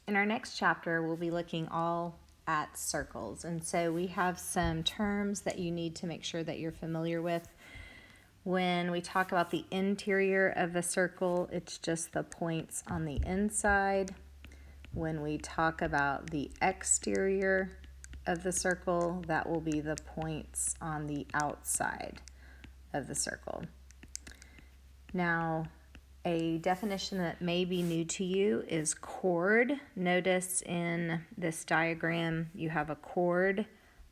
In our next chapter, we'll be looking all at circles. And so we have some terms that you need to make sure that you're familiar with. When we talk about the interior of a circle, it's just the points on the inside. When we talk about the exterior of the circle, that will be the points on the outside of the circle. Now, a definition that may be new to you is chord. Notice in this diagram you have a chord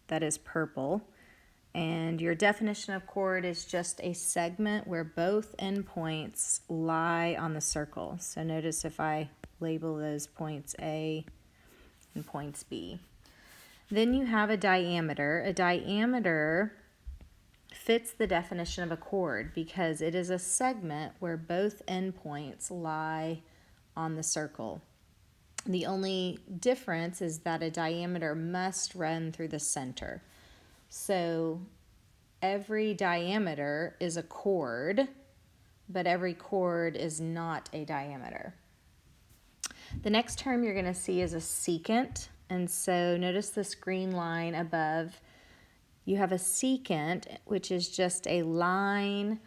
that is purple, and your definition of chord is just a segment where both endpoints lie on the circle. So notice if I label those points A and points B. Then you have a diameter. A diameter fits the definition of a chord because it is a segment where both endpoints lie on the circle. The only difference is that a diameter must run through the center. So every diameter is a chord, but every chord is not a diameter. The next term you're going to see is a secant. And so notice this green line above. You have a secant, which is just a line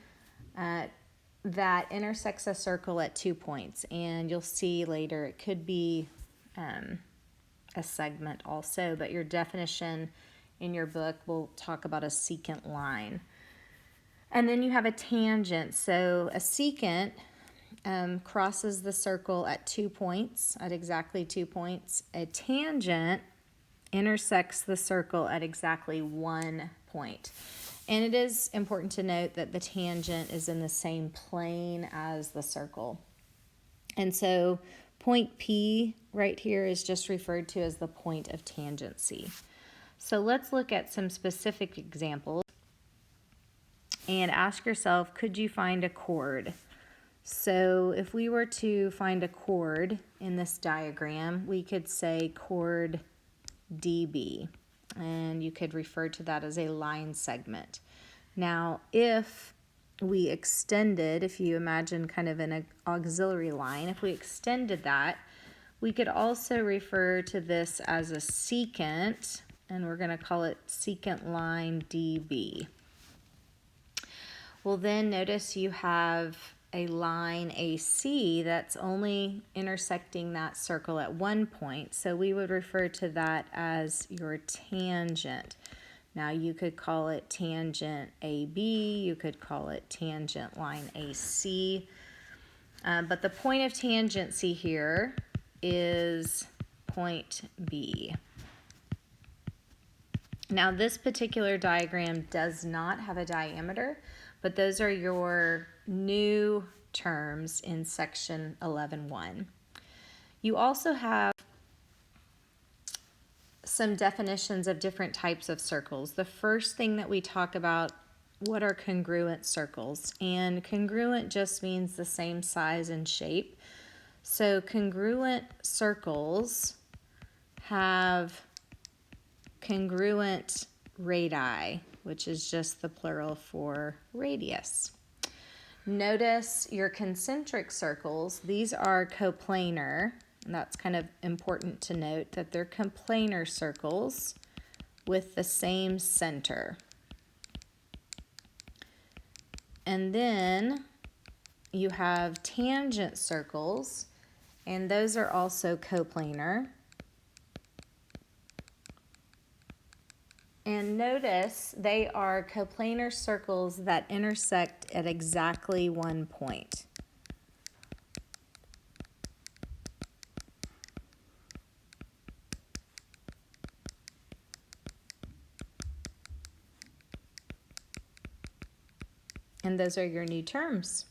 that intersects a circle at 2 points. And you'll see later it could be a segment also, but your definition in your book will talk about a secant line. And then you have a tangent. So a secant crosses the circle at 2 points, at exactly 2 points. A tangent intersects the circle at exactly 1 point. And it is important to note that the tangent is in the same plane as the circle. And so point P right here is just referred to as the point of tangency. So let's look at some specific examples and ask yourself, could you find a chord? So if we were to find a chord in this diagram, we could say chord DB, and you could refer to that as a line segment. Now, if we extended, if you imagine kind of an auxiliary line, if we extended that, we could also refer to this as a secant, and we're going to call it secant line DB. Well, then notice you have a line AC that's only intersecting that circle at 1 point. So we would refer to that as your tangent. Now you could call it tangent AB, you could call it tangent line AC. But the point of tangency here is point B. Now this particular diagram does not have a diameter, but those are your new terms in section 11.1. You also have some definitions of different types of circles. The first thing that we talk about, what are congruent circles? And congruent just means the same size and shape. So congruent circles have congruent radii, which is just the plural for radius. Notice your concentric circles. These are coplanar, and that's kind of important to note that they're coplanar circles with the same center. And then you have tangent circles, and those are also coplanar. And notice they are coplanar circles that intersect at exactly 1 point. And those are your new terms.